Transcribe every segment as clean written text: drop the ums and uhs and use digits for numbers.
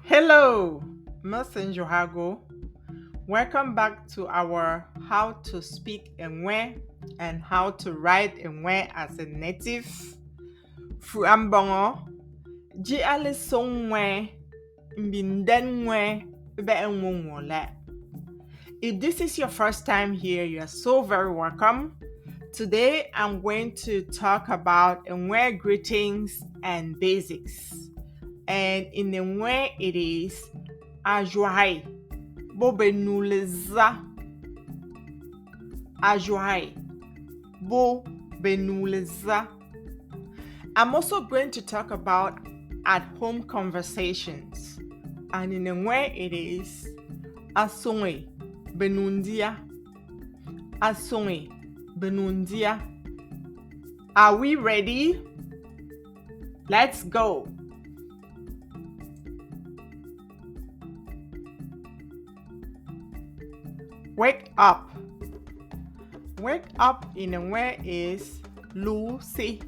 Hello, Messenger Hago. Welcome back to our How to Speak Nweh and How to Write Nweh as a Native. Fuambongo, Ji ale songwe, mbindenwe, be enwongole. If this is your first time here, you are so very welcome. Today I'm going to talk about Nweh greetings and basics. And in Nweh it is Ajoai. Bobenuleza. Ajoai. Bobenuleza. I'm also going to talk about at-home conversations. And in Nweh it is Asonge Benundia. Asonge Benundia. Are we ready? Let's go. Wake up. Wake up in Nweh is Lucy.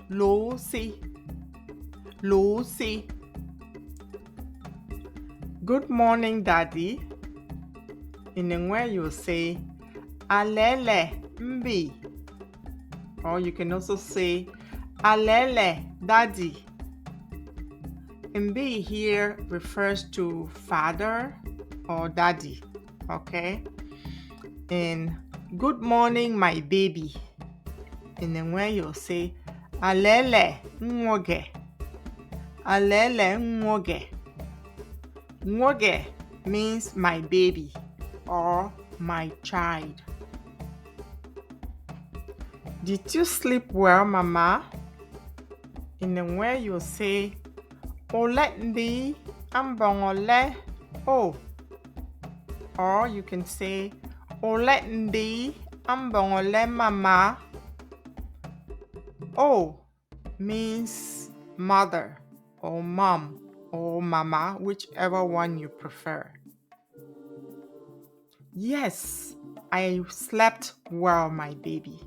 Lucy. Lucy. Good morning, Daddy. In Nweh you'll say Alele Mbi. Or you can also say Alele Daddy. Mbi here refers to father or daddy. Okay? And good morning, my baby. In Nweh you'll say Alele Nwoge. Alele Nwoge. Nwoge means my baby or my child. Did you sleep well, Mama? In Nweh you'll say Ole ndi ambongole o. Or you can say Ole ndi ambongole mama. O means mother or mom or mama, whichever one you prefer. Yes, I slept well, my baby.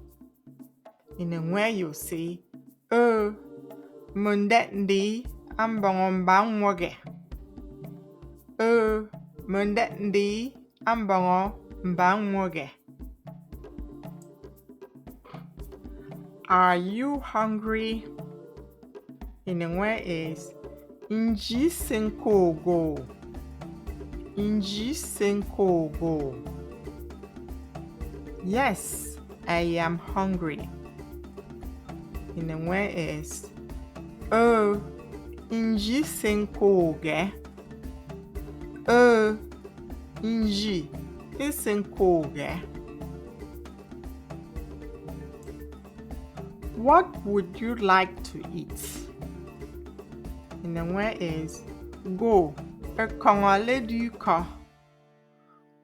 In Nweh you say munde ndi ambongomba nwoge. Munde ndi ambongomba nwoge. Are you hungry? In Nweh is Nji senkogo. Nji senkogo. Yes, I am hungry. In Nweh is Nji senkoge. Nji senkoge. What would you like to eat? In Nweh is Go ekong ale du ko.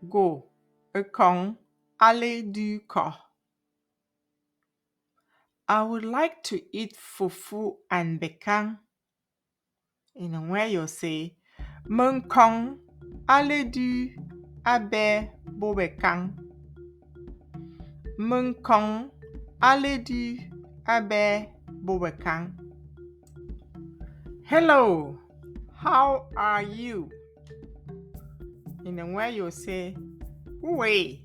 Go ekong ale du ko. I would like to eat fufu and bekang. In Nweh you'll say Menkong ale du abe bo bekang. Menkong ale du abe bo bekang. Hello, how are you? In Nweh you'll say Uwe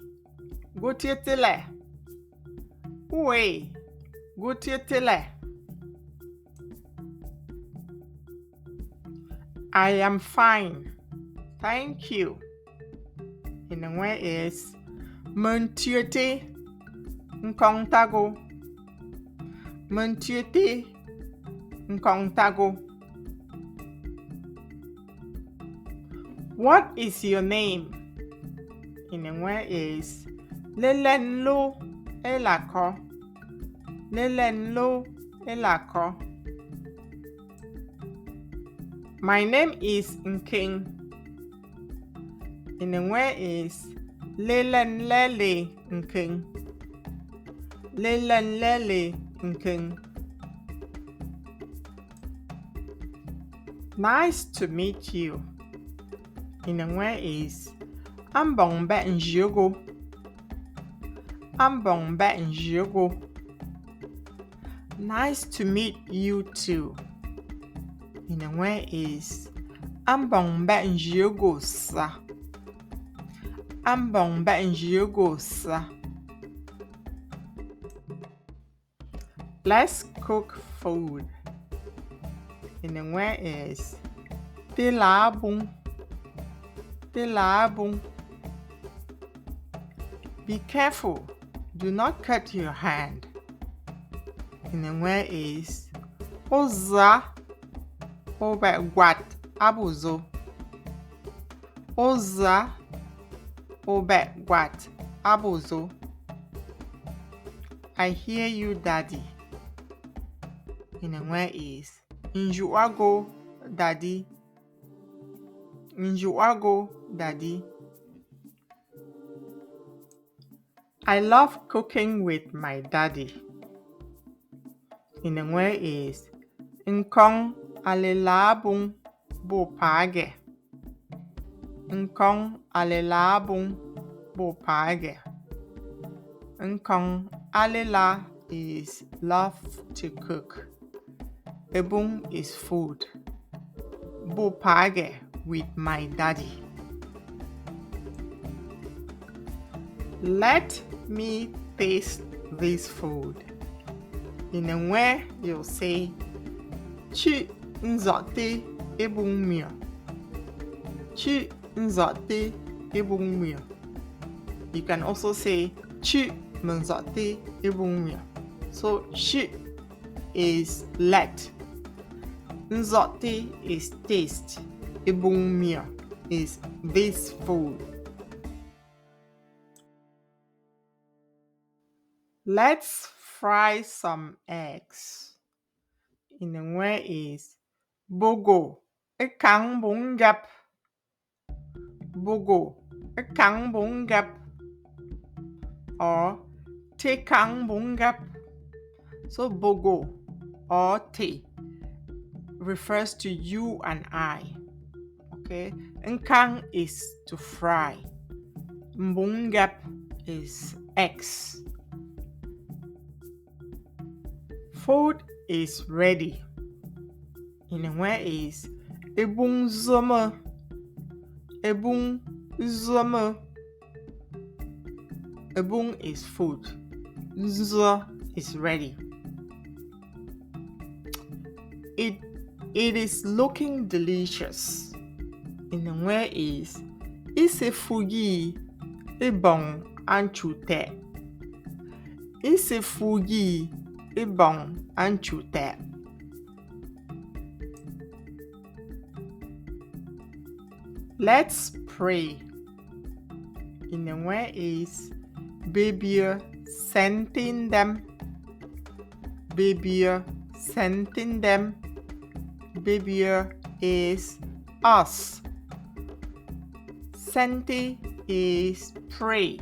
gotietele. Uwe gotietele. I am fine, thank you. In Nweh is Mentuete nkong tago. Mentuete nkong tago. What is your name? In Nweh is Lelenlo Elako. Lelenlo Elako. My name is Nking. In Nweh is Lelenlele Nking. Lelenlele Nking. Nice to meet you. In Nweh is Ambongbe Njogo. Ambongbe Njogo. Nice to meet you too. In Nweh is Ambong ba njie go sa. Ambong ba njie go sa. Let's cook food. In the Nweh is tilabung. Tilabung. Be careful. Do not cut your hand. In the Nweh is oza. Oba gwat abuzo. Oza. Oba gwat abuzo. I hear you, Daddy. In the Nweh is Njuago, Daddy. Njuago, Daddy. I love cooking with my daddy. In the Nweh is Nkong alelabung bo page. Nkong alelabung bo page. Nkong alela is love to cook. Ebung is food. Bo page with my daddy. Let me taste this food. In the Nweh, you'll say Chi nzote ebung mio. Chi nzote ebung mio. You can also say Chi nzote ebung mio. So chi is let. Nzote is taste. Ebung mio is this food. Let's fry some eggs. In the Nweh is bogo ekang bongap. Bogo ekang bongap or te kang bongap. So bogo or te refers to you and I. Okay, nkang is to fry. Mbongap is eggs. Food is ready. In the Nweh is ebung zome. Ebung zome. Ebung is food. Zo is ready. It is looking delicious. In the Nweh is isefugi ebong anchute. Isefugi ebong anchute. Let's pray. In the Nweh is baby sending them. Baby sending them. Baby is us. Senti is pray.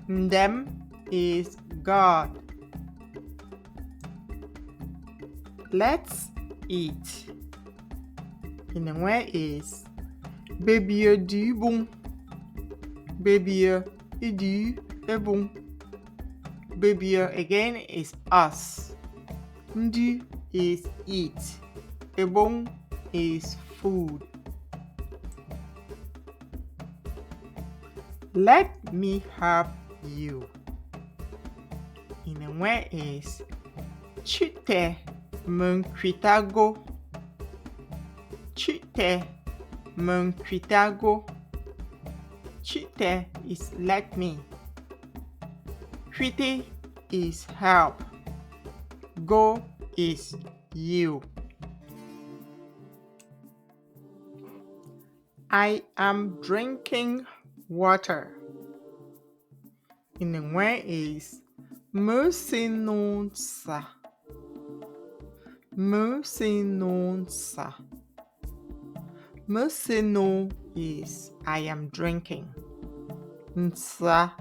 Them is God. Let's eat. In the Nweh is baby du bon. Baby du bon. Baby again is us. Ndu is eat. Ebong is food. Let me help you. In the Nweh is chute menkwitago. Chute menkwitago. Chute is let me. Kwite is help. Go is you. I am drinking water. In the Nweh is musinonsa. Musinonsa. Musino is I am drinking. Nsa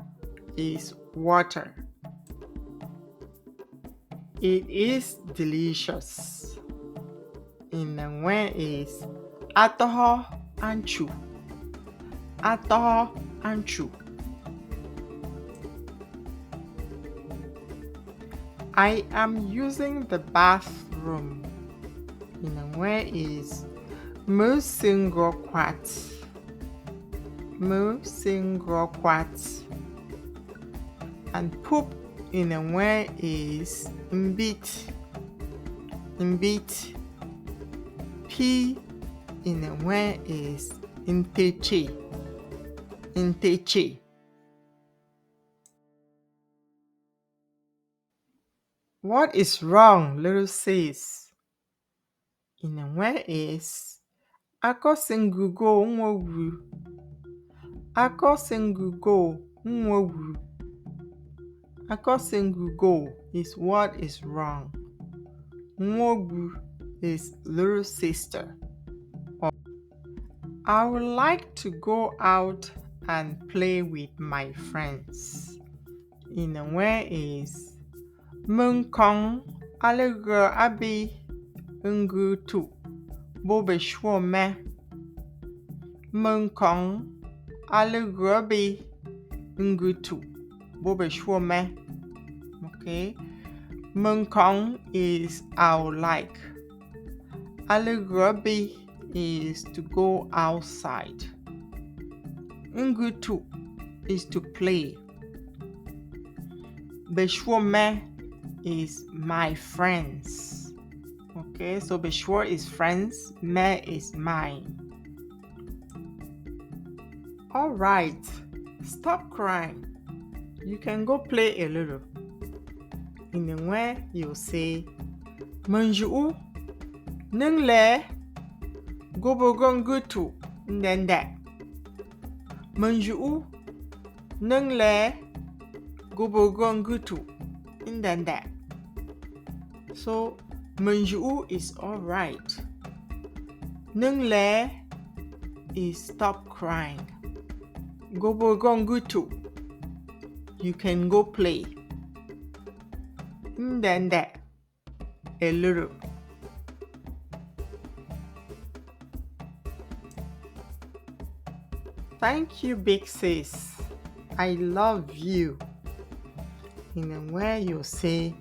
is water. It is delicious. In the Nweh is atoho anchu. Atoho anchu. I am using the bathroom. in Nweh is mu single quat. Mu single quat. And poop in Nweh is mbit. Mbit. P in Nweh is inteche. Inteche. What is wrong, little sis? In Nweh is akosingugo nwogwu. Akosingugo nwogwu. Akosingugo is what is wrong. Nwogwu is little sister. I would like to go out and play with my friends. In Nweh is Munkong alegre abi ngutu bobe shwome. Munkong alegre abi ngutu bobe shwome. Okay. Munkong is I would like. Alegre is to go outside. Ngutu is to play. Beshwome is my friends. Okay, so Beshwo is friends, me is mine. Alright, stop crying. You can go play a little. In Nweh, you'll say, Manju Nungle Gobogongutu Ndende. Manju Nungle Gobogongutu Ndende. So Manju is alright. Nungle is stop crying. Gobogongutu, you can go play. Ndende, a little. Thank you, big sis. I love you. In Nweh you say,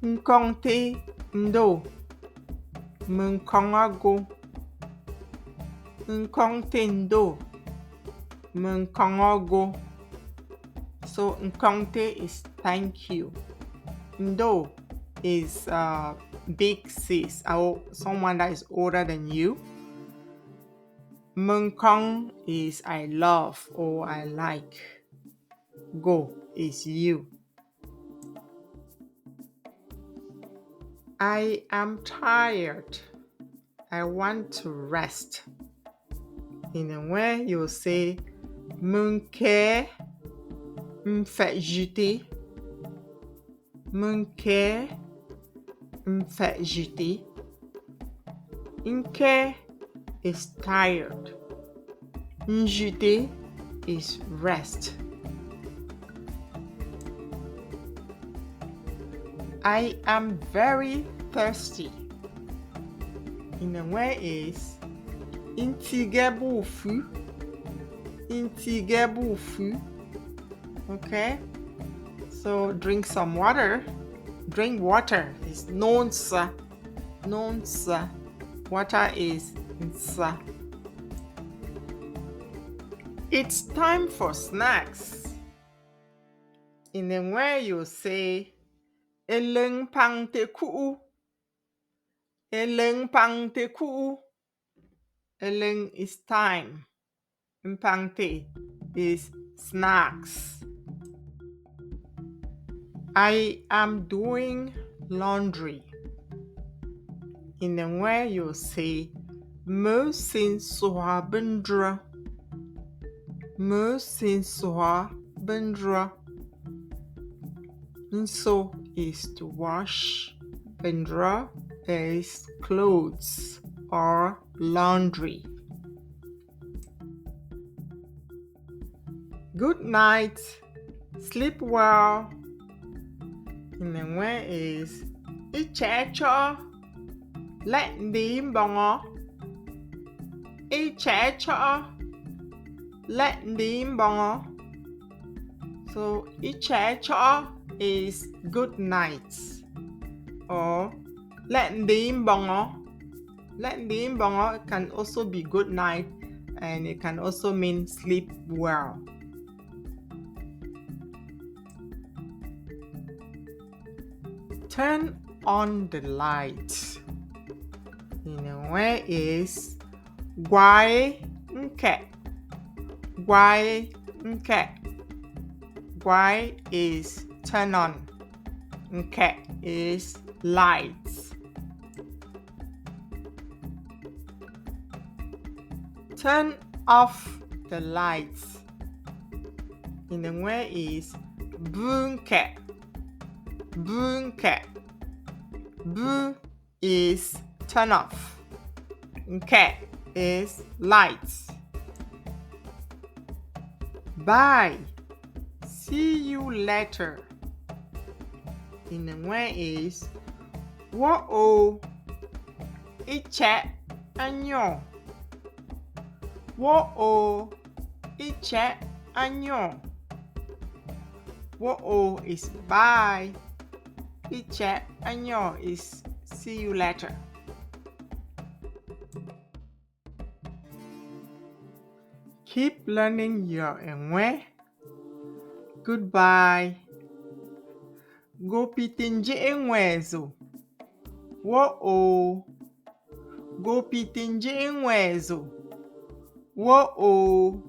Nkongte ndo, Munkongago. Nkongte ndo, Munkongago. So Nkongte is thank you. Ndo is big sis, or someone that is older than you. Munkong is I love or I like. Go is you. I am tired. I want to rest. In Nweh you'll say Munke mfait jeter. Munke mfait jeter. Nke is tired. Njite is rest. I am very thirsty. In Nweh is intigebufu. Intigebufu. Okay? So drink some water. Drink water is nonsa. Nonsa. Water is nsa. It's time for snacks. In Nweh you say Eleng pang te kuu. Eleng pang te kuu. Eleng is time. Mpang te is snacks. I am doing laundry. In Nweh you say Me sin soa bendra. Me sin soa bendra. So is to wash. Bendra is clothes or laundry. Good night. Sleep well. In Nweh is Ichecho. Let ndi mbongo. Ichecho. Let ndi mbongo. So Ichecho is good night. Or let ndi mbongo Lendi can also be good night, and it can also mean sleep well. Turn on the light. In Nweh is Gwai nke. Gwai nke. Gwai is turn on. Nke is lights. Turn off the lights. In Nweh is Bunke. Bunke. Bu is turn off. Nke is lights. Bye. See you later. In Nweh is Wo-o. Iche anyo. Wo-o. Iche anyo. Wo-o is bye. Iche anyo is see you later. Keep learning your Nweh. Goodbye. Go pitinje Nweh. Wo-o. Go pitinje Nweh. Wo-o.